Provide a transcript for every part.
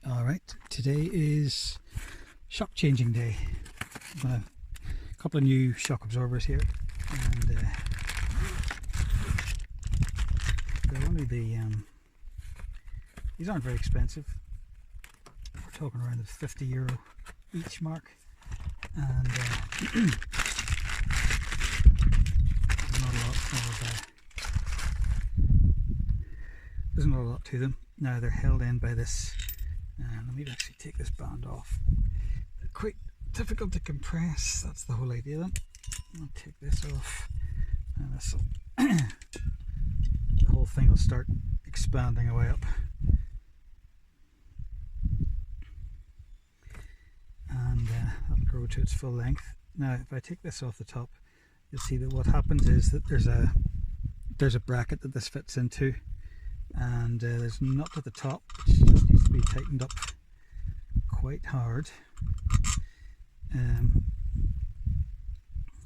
Alright, today is shock changing day. I've got a couple of new shock absorbers here, and they're only these aren't very expensive. We're talking around the €50 each mark, and there's not a lot to them. Now they're held in by this. Let me actually take this band off. They're quite difficult to compress. That's the whole idea then. I'll take this off, and this will the whole thing will start expanding away up. And that'll grow to its full length. Now if I take this off the top, you'll see that what happens is that there's a bracket that this fits into, and there's a nut at the top which just needs to be tightened up quite hard.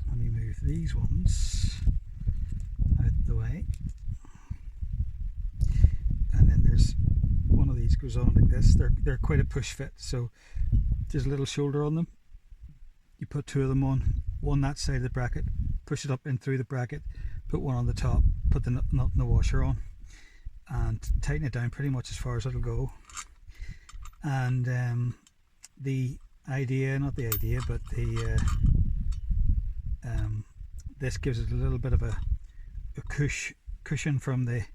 Let me move these ones out the way, and then there's one of these goes on like this. They're quite a push fit, so there's a little shoulder on them. You put two of them on, one that side of the bracket, push it up in through the bracket, put one on the top, put the nut in the washer on, and tighten it down pretty much as far as it'll go. And the idea, not the idea, but the this gives it a little bit of a cushion from the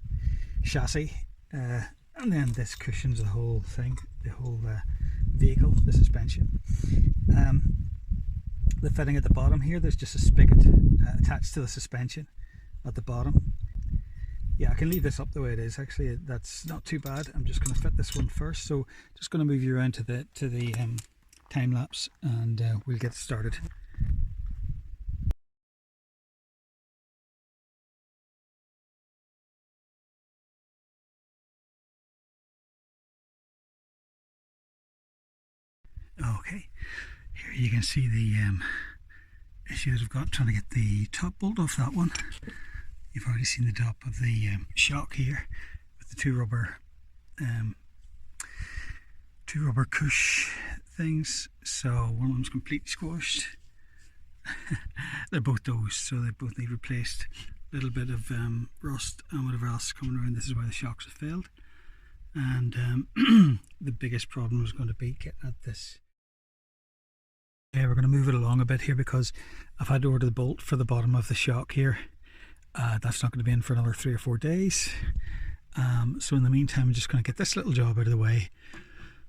chassis, and then this cushions the whole thing, the whole vehicle, the suspension. The fitting at the bottom here, there's just a spigot attached to the suspension at the bottom. Yeah, I can leave this up the way it is. Actually, that's not too bad. I'm just going to fit this one first. So just going to move you around to the time lapse, and we'll get started. Okay, here you can see the issues I've got trying to get the top bolt off that one. You've already seen the top of the shock here with the two rubber cush things. So one of them's completely squashed. They're both those, so they both need replaced. A little bit of rust and whatever else is coming around. This is why the shocks have failed. And the biggest problem is going to be getting at this. Okay, we're going to move it along a bit here because I've had to order the bolt for the bottom of the shock here. That's not going to be in for another 3 or 4 days. So in the meantime, I'm just going to get this little job out of the way,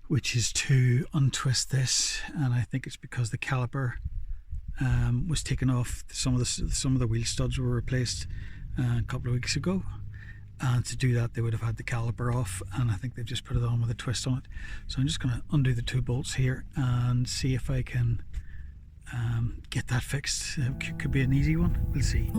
which is to untwist this. And I think it's because the caliper was taken off. Some of the wheel studs were replaced a couple of weeks ago, and to do that they would have had the caliper off, and I think they've just put it on with a twist on it. So I'm just going to undo the two bolts here and see if I can get that fixed. Could be an easy one, we'll see.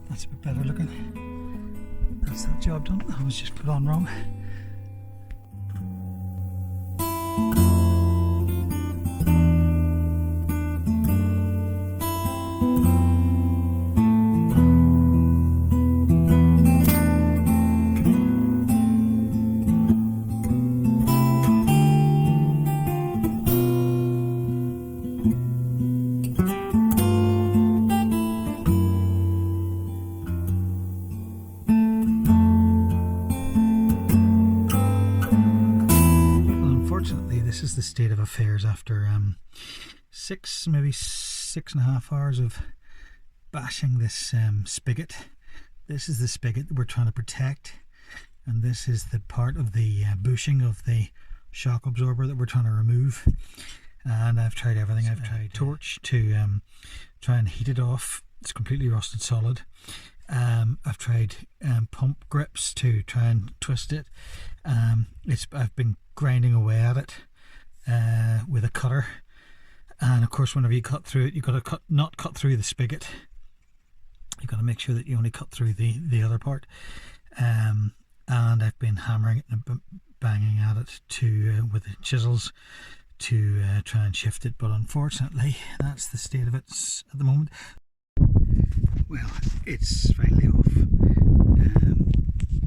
That's a bit better looking. That's that job done. That was just put on wrong. This is the state of affairs after maybe 6.5 hours of bashing this spigot. This is the spigot that we're trying to protect, and this is the part of the bushing of the shock absorber that we're trying to remove. and I've tried everything. I've tried torch to try and heat it off. It's completely rusted solid. I've tried pump grips to try and twist it. I've been grinding away at it with a cutter, and of course whenever you cut through it, you've got to not cut through the spigot. You've got to make sure that you only cut through the other part. And I've been hammering it and banging at it with the chisels to try and shift it, but unfortunately that's the state of it at the moment. Well, it's finally off.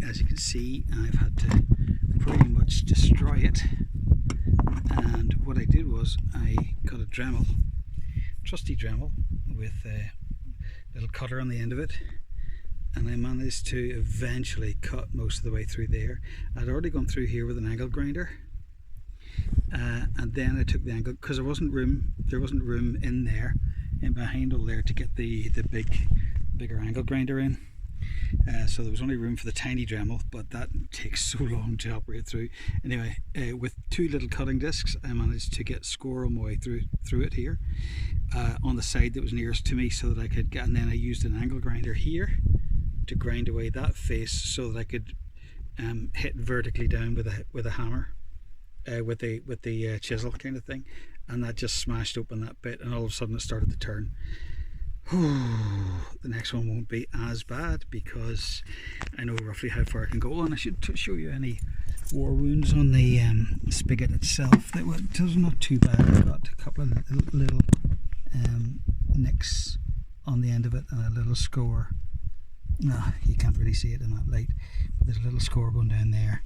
As you can see, I've had to pretty much destroy it, and what I did was I got a Dremel, trusty Dremel, with a little cutter on the end of it, and I managed to eventually cut most of the way through there. I'd already gone through here with an angle grinder, and then I took the angle, because there wasn't room in there, in behind all there, to get the bigger angle grinder in. So there was only room for the tiny Dremel, but that takes so long to operate through. Anyway, with two little cutting discs, I managed to score my way through it here on the side that was nearest to me, so that I could get. And then I used an angle grinder here to grind away that face, so that I could hit vertically down with a hammer, with the chisel kind of thing, and that just smashed open that bit, and all of a sudden it started to turn. The next one won't be as bad, because I know roughly how far I can go. And I should show you any war wounds on the spigot itself. That was not too bad. I've got a couple of little nicks on the end of it, and a little score. No, you can't really see it in that light, but there's a little score going down there,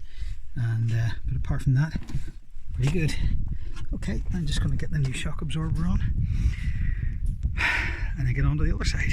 and but apart from that, pretty good. Okay, I'm just going to get the new shock absorber on and then get on to the other side.